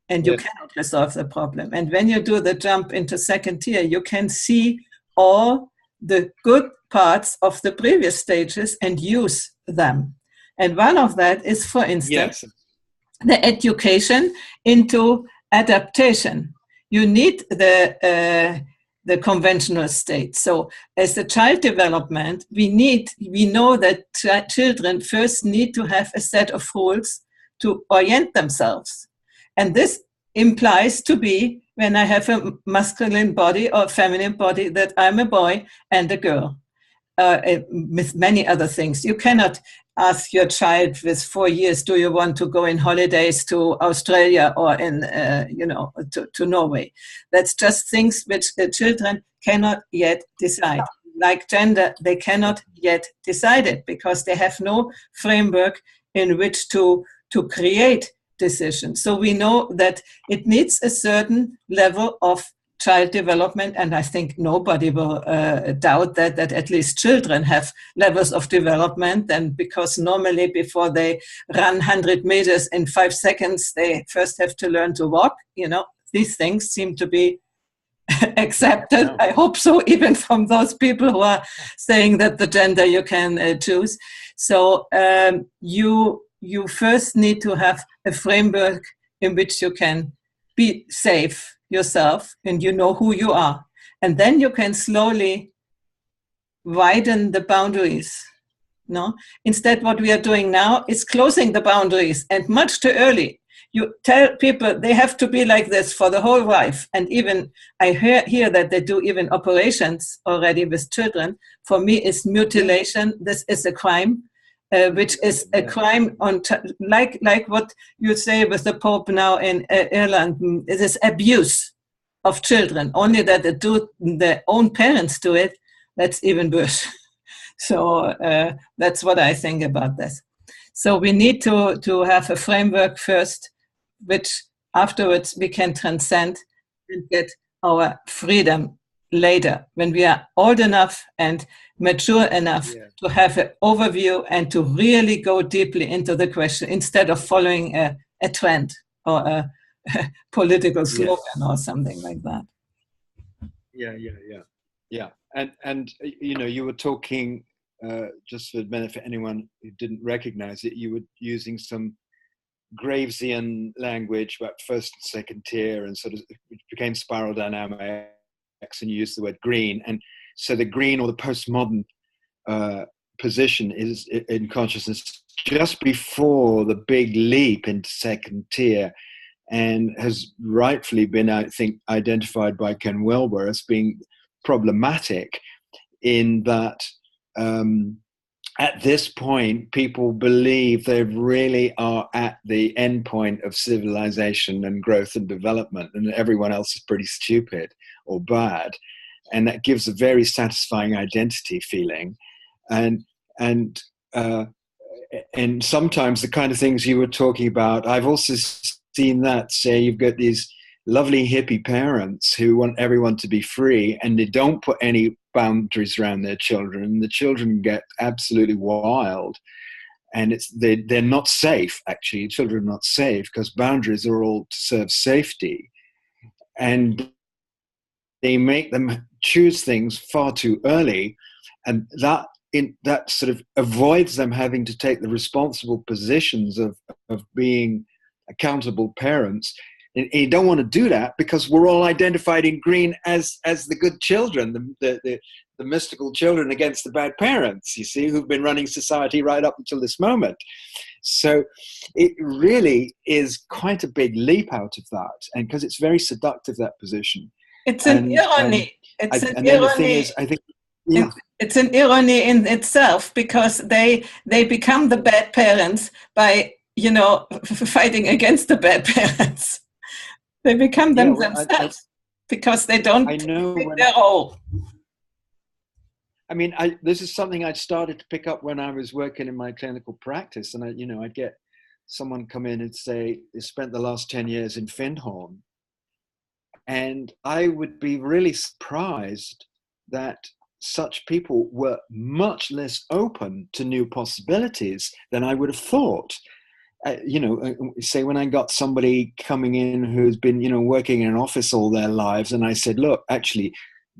And you cannot resolve the problem. And when you do the jump into second tier, you can see all the good parts of the previous stages and use them. And one of that is, for instance, the education into adaptation. You need the conventional state. So as the child development, we know that children first need to have a set of rules to orient themselves. And this implies to be, when I have a masculine body or feminine body, that I'm a boy and a girl, with many other things. You cannot ask your child with 4 years, do you want to go in holidays to Australia or to Norway? That's just things which the children cannot yet decide. Like gender, they cannot yet decide it because they have no framework in which to create decision. So we know that it needs a certain level of child development, and I think nobody will doubt that at least children have levels of development, and because normally before they run 100 meters in 5 seconds, they first have to learn to walk. These things seem to be accepted. I hope so, even from those people who are saying that the gender you can choose. So you first need to have a framework in which you can be safe yourself and you know who you are. And then you can slowly widen the boundaries. Instead, what we are doing now is closing the boundaries, and much too early. You tell people they have to be like this for the whole life. And even I hear that they do even operations already with children. For me, it's mutilation. This is a crime. Which is a crime like what you say with the Pope now in Ireland. It is abuse of children. Only that their own parents do it, that's even worse. So that's what I think about this. So we need to have a framework first, which afterwards we can transcend and get our freedom later, when we are old enough and mature enough to have an overview and to really go deeply into the question instead of following a trend or a political slogan or something like that. Yeah. And you know, you were talking, just for the benefit of anyone who didn't recognize it, you were using some Gravesian language about first and second tier, and sort of it became spiral dynamics, and you used the word green. And so the green, or the postmodern position, is in consciousness just before the big leap into second tier, and has rightfully been, I think, identified by Ken Wilber as being problematic in that at this point, people believe they really are at the end point of civilization and growth and development, and everyone else is pretty stupid or bad. And that gives a very satisfying identity feeling. And sometimes the kind of things you were talking about, I've also seen that, say, you've got these lovely hippie parents who want everyone to be free, and they don't put any boundaries around their children. The children get absolutely wild, and they're not safe. Actually, children are not safe because boundaries are all to serve safety, and they make them choose things far too early, and that sort of avoids them having to take the responsible positions of being accountable parents. And you don't want to do that because we're all identified in green as the good children, the mystical children against the bad parents, you see, who've been running society right up until this moment. So it really is quite a big leap out of that, and because it's very seductive, that position. It's an irony. It's an irony. Then the thing is, I think, it's an irony in itself, because they become the bad parents by, you know, fighting against the bad parents. They become them themselves because they don't take their role. I mean, this is something I started to pick up when I was working in my clinical practice, and I'd get someone come in and say they spent the last 10 years in Findhorn, and I would be really surprised that such people were much less open to new possibilities than I would have thought. Say when I got somebody coming in who's been, working in an office all their lives, and I said, look, actually,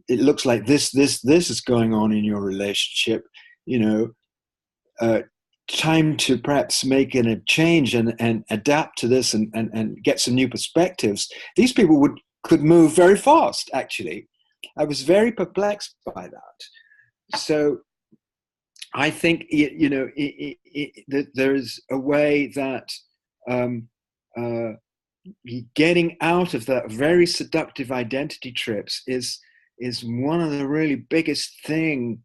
it looks like this is going on in your relationship, time to perhaps make a change and adapt to this and get some new perspectives. These people could move very fast, actually. I was very perplexed by that. So I think, that there's a way that getting out of that very seductive identity trips is one of the really biggest things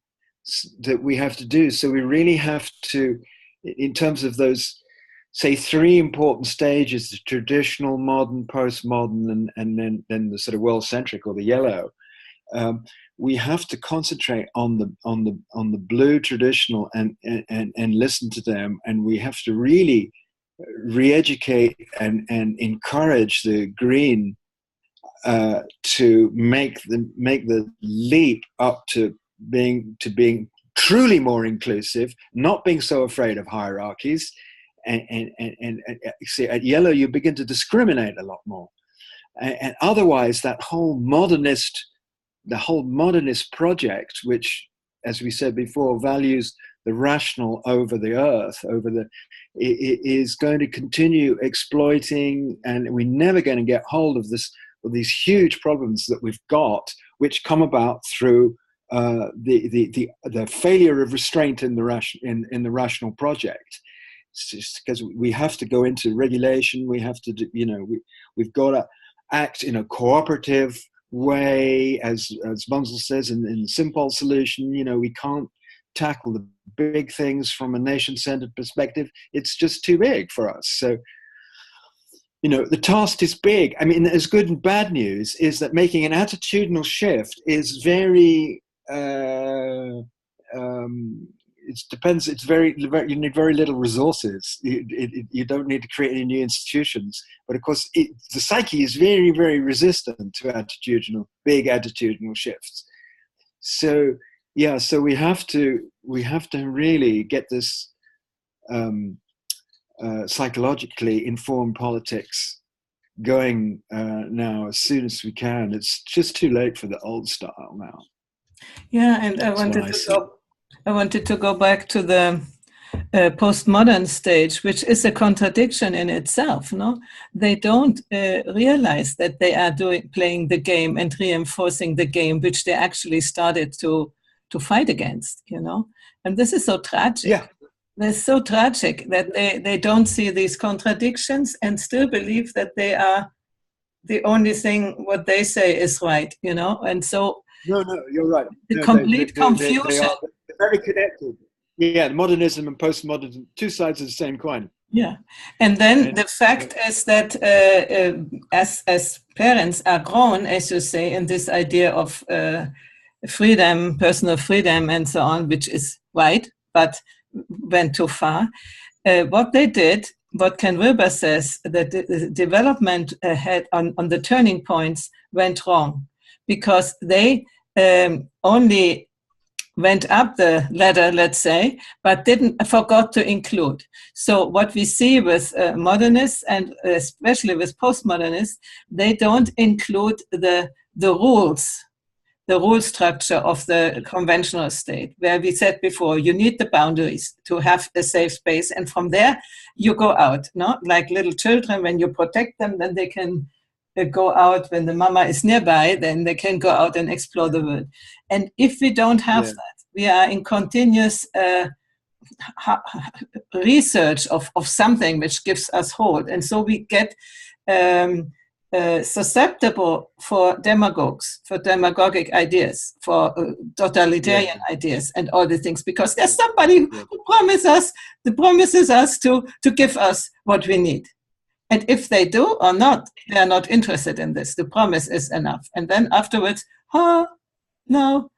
that we have to do. So we really have to, in terms of those, say, three important stages: the traditional, modern, postmodern, and then the sort of world-centric, or the yellow. We have to concentrate on the blue traditional and listen to them, and we have to really re-educate and encourage the green to make the leap up to being truly more inclusive, not being so afraid of hierarchies, and see, at yellow you begin to discriminate a lot more, and otherwise the whole modernist project, which, as we said before, values the rational over the earth, is going to continue exploiting, and we're never going to get hold of these huge problems that we've got, which come about through the failure of restraint in the rational project. It's just because we have to go into regulation. We have to, we've got to act in a cooperative way, as Bunzl says in Simpol Solution. We can't tackle the big things from a nation-centered perspective. It's just too big for us. So, the task is big. I mean, there's good and bad news is that making an attitudinal shift is very it depends. You need very little resources. You don't need to create any new institutions. But of course, the psyche is very, very resistant to big attitudinal shifts. So yeah, so we have to really get this psychologically informed politics going now as soon as we can. It's just too late for the old style now. Yeah, and I wanted to go back to the postmodern stage, which is a contradiction in itself. No, they don't realize that they are playing the game and reinforcing the game, which they actually started to fight against. And this is so tragic. Yeah. It's so tragic that they don't see these contradictions and still believe that they are the only thing what they say is right. And so. No, you're right. Complete confusion. They're very connected. Yeah, modernism and postmodernism, two sides of the same coin. Yeah, and then the fact is that as parents are grown, as you say, in this idea of freedom, personal freedom, and so on, which is right, but went too far. What they did, what Ken Wilber says, that the development had on the turning points went wrong, because they only went up the ladder, let's say, but forgot to include. So what we see with modernists, and especially with postmodernists, they don't include the rules, the rule structure of the conventional state, where we said before, you need the boundaries to have a safe space, and from there you go out, no? Like little children, when you protect them, then they can go out. When the mama is nearby, then they can go out and explore the world. And if we don't have that, we are in continuous research of something which gives us hold. And so we get susceptible for demagogues, for demagogic ideas, for totalitarian ideas and all the things, because there's somebody who promises us to give us what we need. And if they do or not, they are not interested in this. The promise is enough. And then afterwards, no,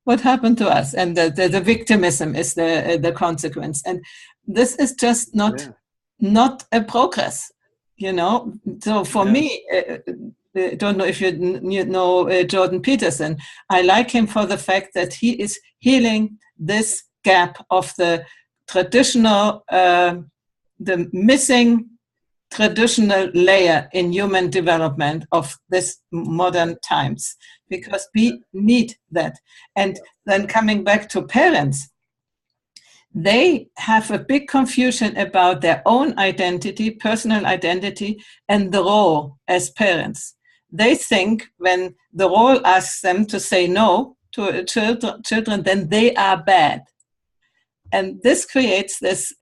what happened to us? And the victimism is the consequence. And this is just not a progress, So for me, I don't know if you know Jordan Peterson. I like him for the fact that he is healing this gap of the traditional, the missing traditional layer in human development of this modern times, because we need that. And then coming back to parents, they have a big confusion about their own identity, personal identity, and the role as parents. They think when the role asks them to say no to children, then they are bad. And this creates this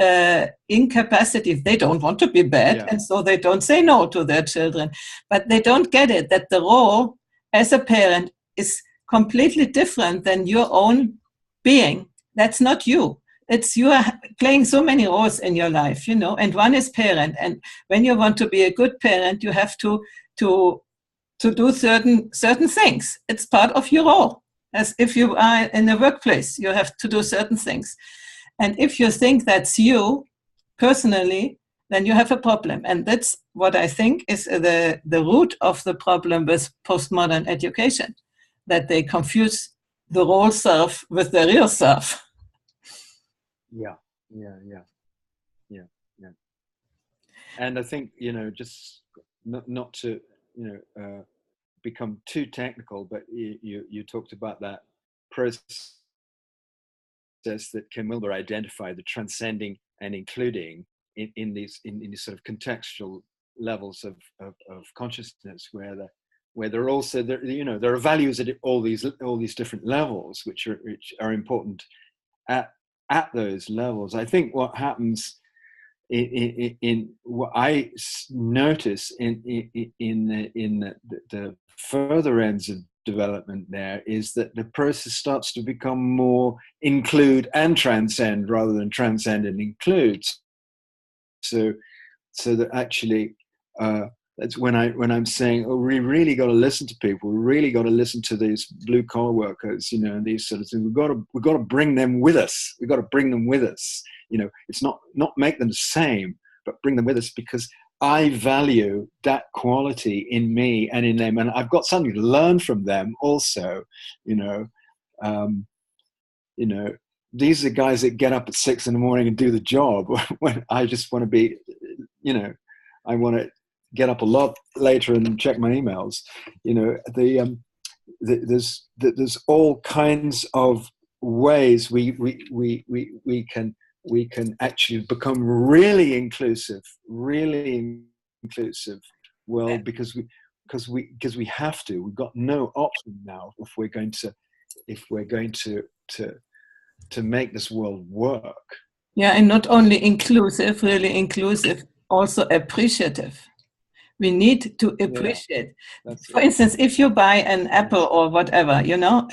incapacity. They don't want to be bad, and so they don't say no to their children. But they don't get it, that the role as a parent is completely different than your own being. That's not you. It's you are playing so many roles in your life, and one is parent. And when you want to be a good parent, you have to do certain things. It's part of your role. As if you are in a workplace, you have to do certain things. And if you think that's you personally, then you have a problem. And that's what I think is the root of the problem with postmodern education, that they confuse the role self with the real self. Yeah. And I think, just not to, become too technical, but you talked about that process that Ken Wilber identified, the transcending and including in these sort of contextual levels of consciousness, where there are also there are values at all these different levels which are important at those levels. I think what happens in what I notice in the further ends of development there is that the process starts to become more include and transcend rather than transcend and include. So that actually That's when I'm saying, oh, we really got to listen to people. We really got to listen to these blue collar workers, you know, and these sort of things. We've got to bring them with us. We've got to bring them with us. You know, it's not make them the same, but bring them with us, because I value that quality in me and in them, and I've got something to learn from them also. You know, these are guys that get up at 6 a.m. and do the job. When I just want to be, you know, I want to get up a lot later and check my emails. You know, there's all kinds of ways we can actually become really inclusive. Well, because we have to. We've got no option now if we're going to make this world work. Yeah, and not only inclusive, really inclusive, also appreciative. We need to appreciate. Yeah, for instance, if you buy an apple or whatever, you know,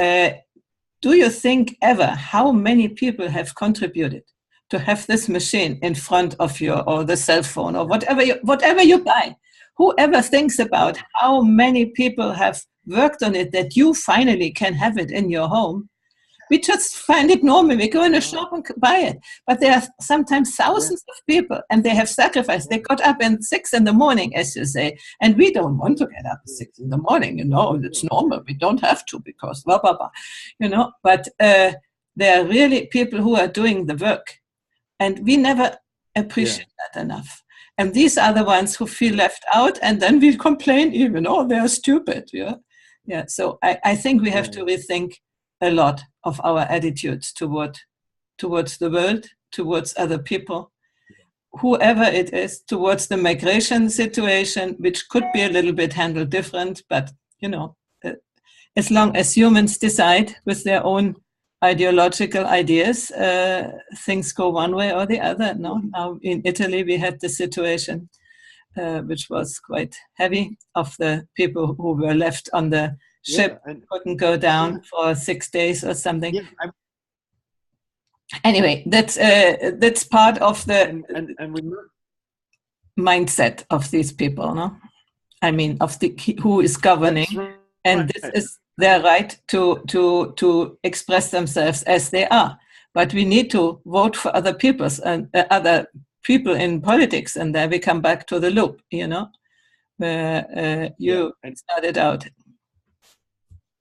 do you think ever how many people have contributed to have this machine in front of you, or the cell phone, or whatever you buy? Whoever thinks about how many people have worked on it that you finally can have it in your home? We just find it normal. We go in a shop and buy it. But there are sometimes thousands of people, and they have sacrificed. They got up at 6 a.m, as you say, and we don't want to get up at 6 a.m. You know, it's normal. We don't have to, because blah, blah, blah. You know, but there are really people who are doing the work, and we never appreciate that enough. And these are the ones who feel left out, and then we complain even, oh, they're stupid. Yeah. So I think we have to rethink a lot of our attitudes towards the world, towards other people, whoever it is, towards the migration situation, which could be a little bit handled different, but, you know, as long as humans decide with their own ideological ideas, things go one way or the other. No, now in Italy we had the situation, which was quite heavy, of the people who were left on the ship, and couldn't go down for 6 days or something. Anyway, that's part of the mindset of these people, no? I mean, of who is governing, and this is their right to express themselves as they are. But we need to vote for other people's and other people in politics, and there we come back to the loop, you know, where you started out.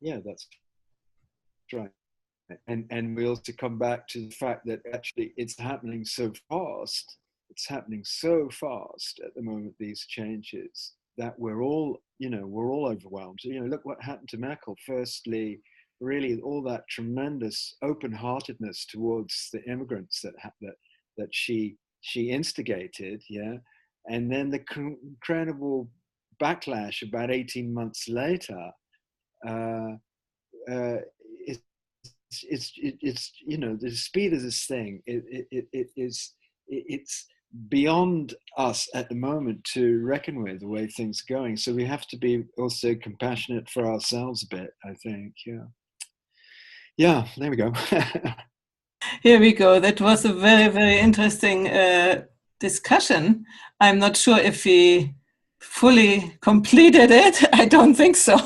Yeah, that's right. And we also come back to the fact that actually it's happening so fast. It's happening so fast at the moment, these changes, that we're all overwhelmed. You know, look what happened to Merkel. Firstly, really all that tremendous open-heartedness towards the immigrants that she instigated, and then the incredible backlash about 18 months later. It's you know, the speed of this thing, it's beyond us at the moment to reckon with, the way things are going. So we have to be also compassionate for ourselves a bit, I think. Yeah, there we go. Here we go. That was a very, very interesting discussion. I'm not sure if we fully completed it. I don't think so.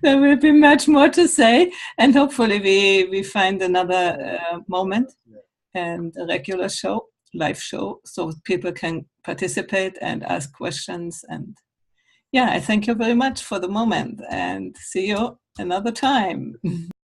There will be much more to say, and hopefully we find another moment and a regular show, live show, so people can participate and ask questions. And I thank you very much for the moment, and see you another time.